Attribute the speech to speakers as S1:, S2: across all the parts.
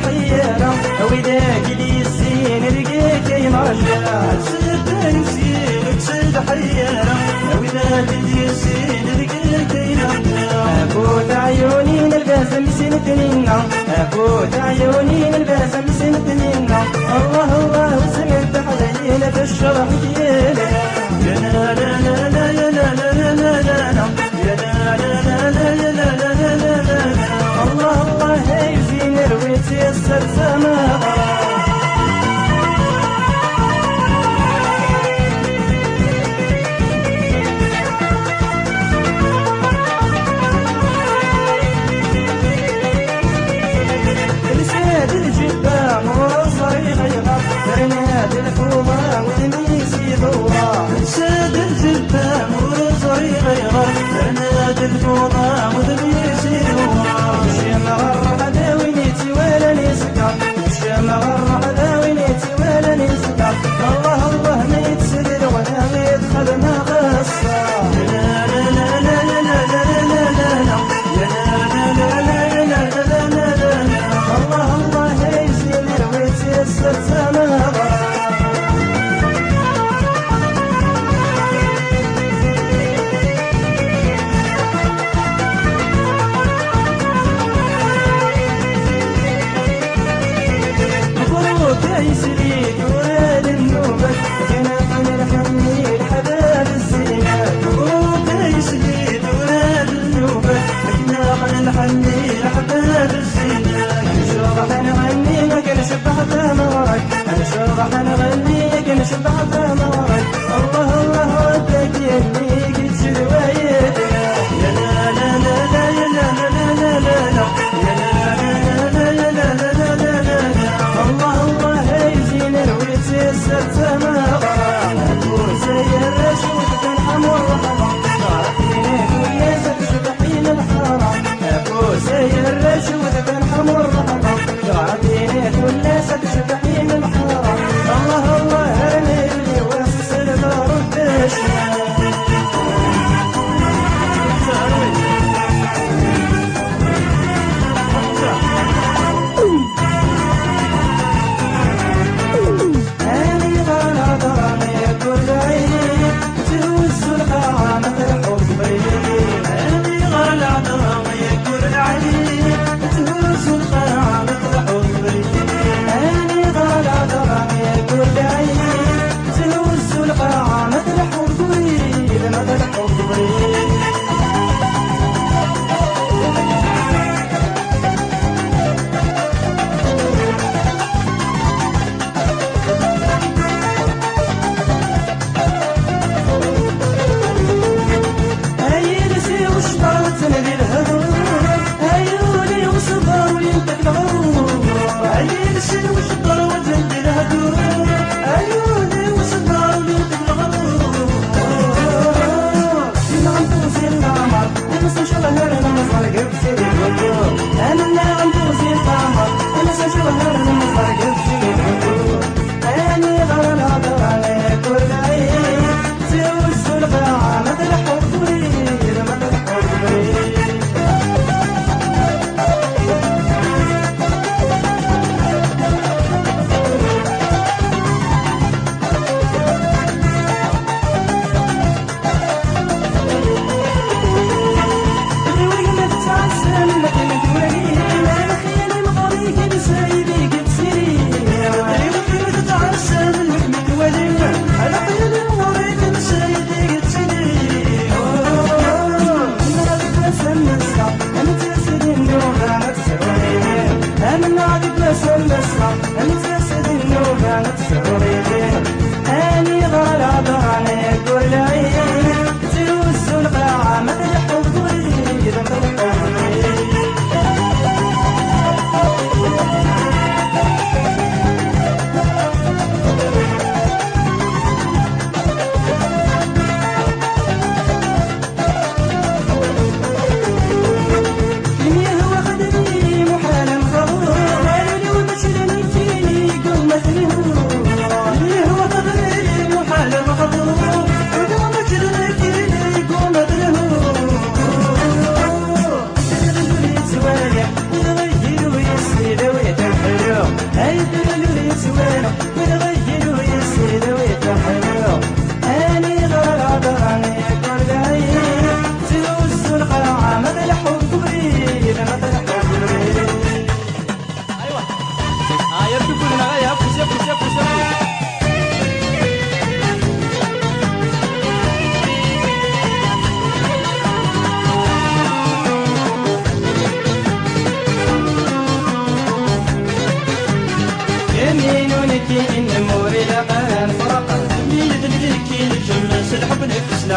S1: حيرة وذاك اللي الزين رقيك يمرجع سد نسيك سد حيرة وذاك اللي الزين رقيك يمرجع فوت عيوني نلبس مسنتنينا فوت عيوني نلبس مسنتنينا الله الله وسمت حلينا في الشرح ديالنا يا لا لا لا لا يا لا لا لا لا لا يا لا لا لا لا يا لا لا لا لا الله الله يزين رويتي السلسمة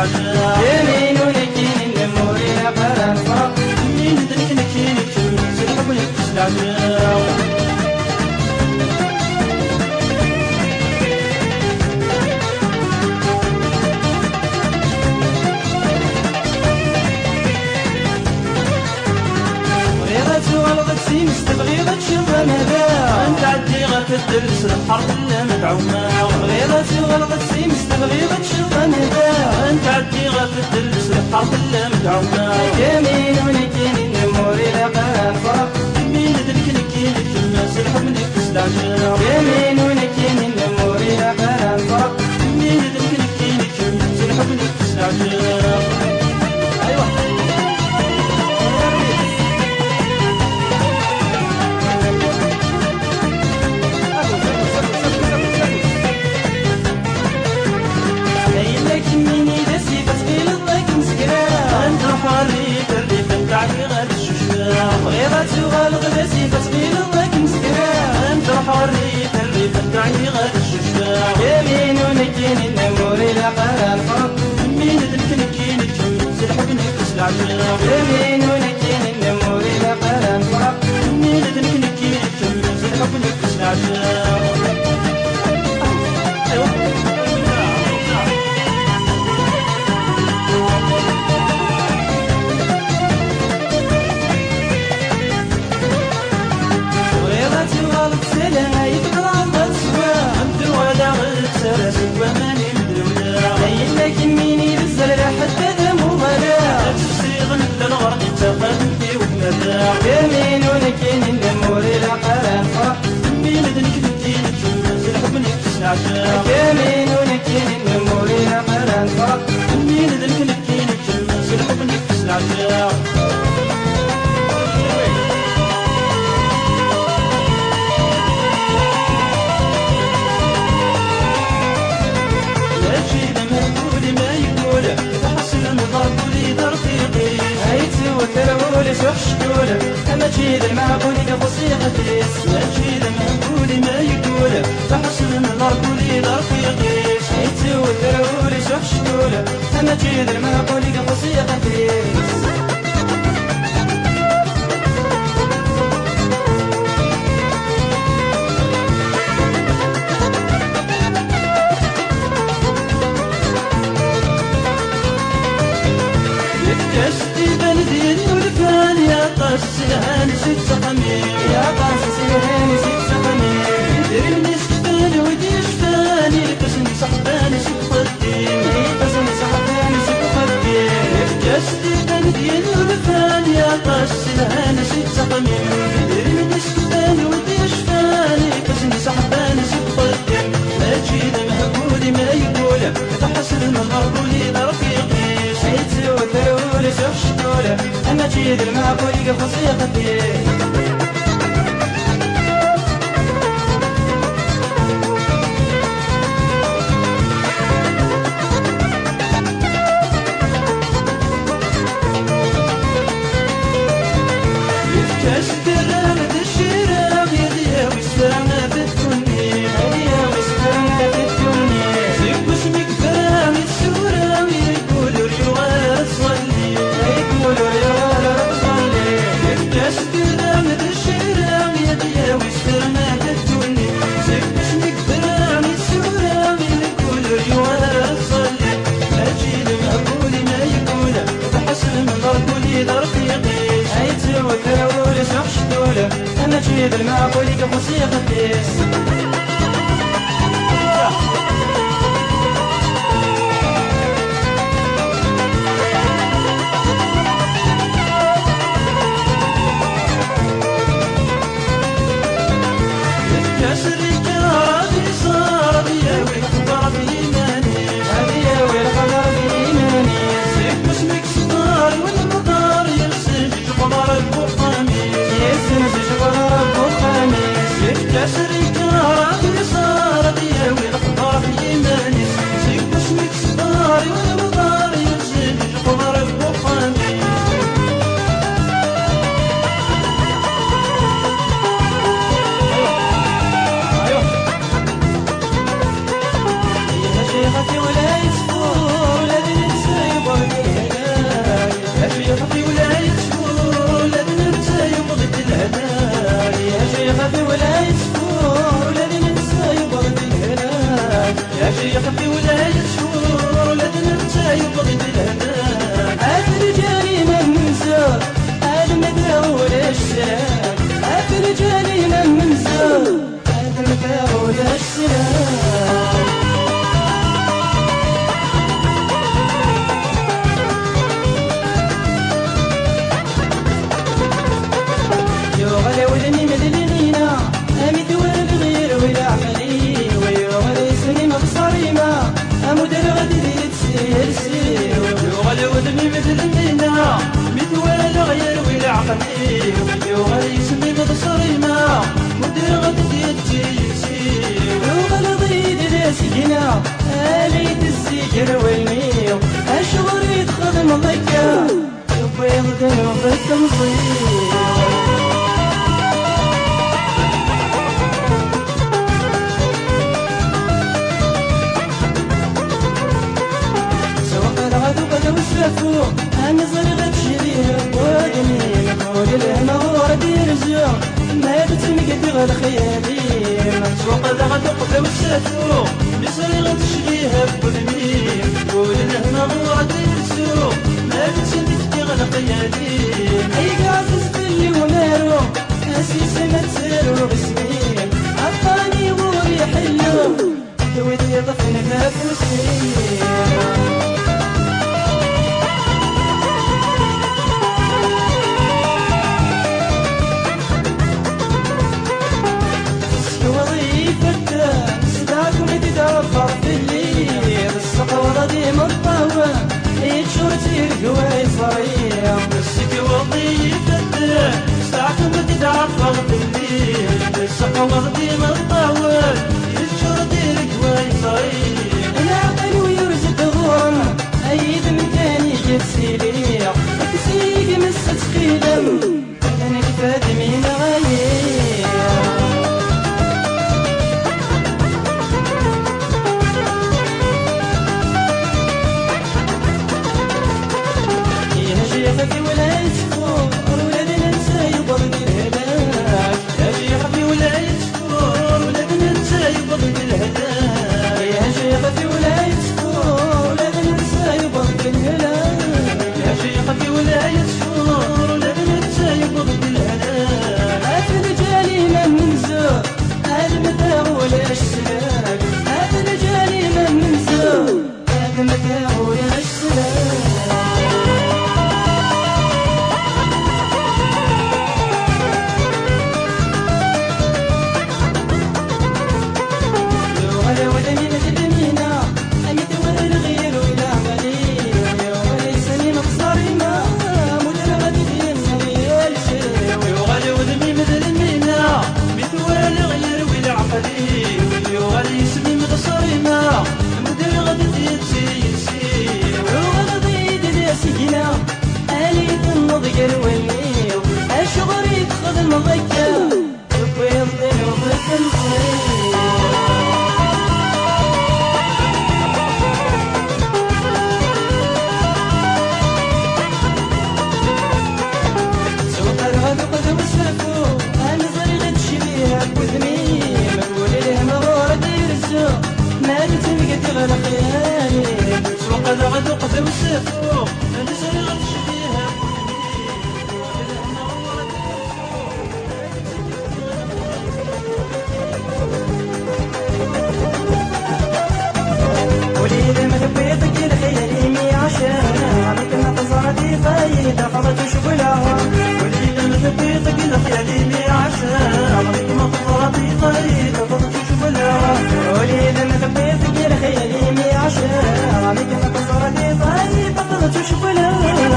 S1: العجاب
S2: يمين ونكين النمور إلى قرار فرق
S1: من ذلك نكين كل سلحب نكس العجاب
S2: والغتسي مستبغيضة تشوف مدى
S1: انت عدي غتدرس الحرب اللي مدعومة
S2: غيرتي والغتسي مستبغيضة تشوف مدى
S1: انت عدي غتدرس الحرب اللي مدعومة
S2: يمين ونكين النمور إلى قرار فرق
S1: من ذلك نكين كل سلحب نكس العجاب
S2: يمين ونكين النمور إلى قرار فرق
S1: من ذلك نكين كل سلحب نكس العجاب
S2: أيوة غيرتي والغدسي فتغيل الله مسكرا
S1: انت حرية الريف الدعي غير الشجاع
S2: يمين ونكين النمور إلى قرار فرق
S1: من ذلك نكين كل سلحب نكس العجاب
S2: يمين ونكين النمور إلى قرار فرق
S1: من ذلك نكين كل سلحب نكس العجاب
S2: يمين ونكين النمور إلى قرار فرق
S1: من ذلك نكين كل سلحب نكس العجاب
S2: يمين ونكين النمور إلى قرار فرق
S1: من ذلك نكين كل سلحب نكس العجاب
S2: شحشدولة أما تجيد المعقول قصيقة تيس
S1: ما تجيد المعقول ما يقوله فحسن الأرقولي لرفيقيس
S2: حيتي وثرولي شحشدولة أما تجيد المعقول قصيقة تيس
S1: السلهان ست خميم
S2: يا قاس السلهان ست خميم
S1: دربني سكفاني ودي شفاني لكسني صحباني ست خديم
S2: لكسني صحباني ست خديم
S1: جسدي بندين ولفاني يا قاس السلهان ست خميم دربني سكفاني ودي شفاني لكسني صحباني ست خديم ما تجيد مهبولي ما يقوله تحسن المغربولي لرفيقي
S2: حيتي وثرولي شحشدولة أما تجيد المعقول قصيقة تيس أنا تجيب المعقول كموسيقى تيس
S1: شريك شيخ في ولاية شهور ولدنا نتايب ضد الهدى
S2: الرجال من منزل المدى ولا الشام الرجال من منزل المدى ولا الشام يغلى ولني مدلنينا أمي دوار الغير ولا عملي ويغلى يسني مبصريما أمدر غدي تسير سير
S1: يغلى ودني مثل النينا مثوال غير ولا عقلي يغلى يسمي مبصري ما مدير غدي تسير
S2: يغلى ضيد لاسقنا آليت الزيجر والميو أشغر يتخدم ضيكا يبيض ذنوبك مصير وسلفو أنا صغيرة بشريه ودني نقول لهم غورة يرجع ما تتمقد غير خيالي
S1: سوق ذغد وقفة وسلفو بصريغة تشريها بقدمي قول لهم غورة يرجع ما تتمقد غير خيالي
S2: أي قاعدة اللي ومارو أسيس ما تسيرو باسمي عطاني غوري حلو دويتي ضفن فافوسي
S1: تعرف بالليل السقوة دي مطول يشور ديرك ويصير
S2: العقل ويرزق غورم أيد من تاني جيت سيليع تسيق مسة خيلم أنا كفاد من غاير يا شيخك ولا يسكور ولدنا نسايب ضد دخلت شبلها وليد مثبيتك الخيالي لي عشاء عمرك ما تفرطي طريق دخلت شبلها وليد مثبيتك الخيالي لي عشاء عمرك ما تفرطي طريق دخلت شبلها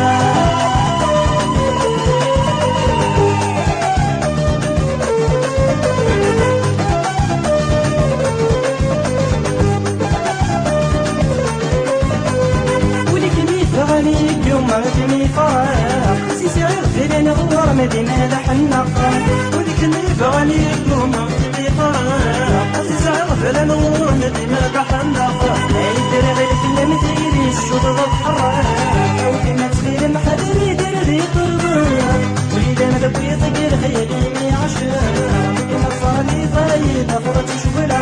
S2: مدني فرح سيسي غير فينا غور مدينة لحنقا ولك اللي بغاني يكون مدني فرح سيسي غير فينا غور مدينة لحنقا يدير غير في المديري الشوط ضفحرا وكما تخير محدري يدير ذي طربا وليد انا دبيت غير خيالي مي عشرة وكما صالي ضايد فرط شبلا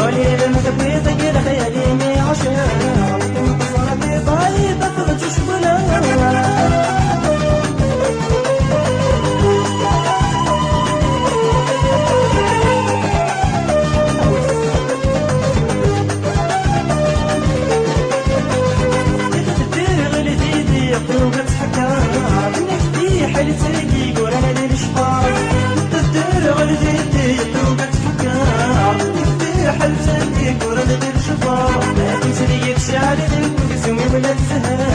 S2: وليد انا دبيت غير خيالي حلتك ورد الشفار ما تنسى لي تشعل لك وتسوي ولا تسهر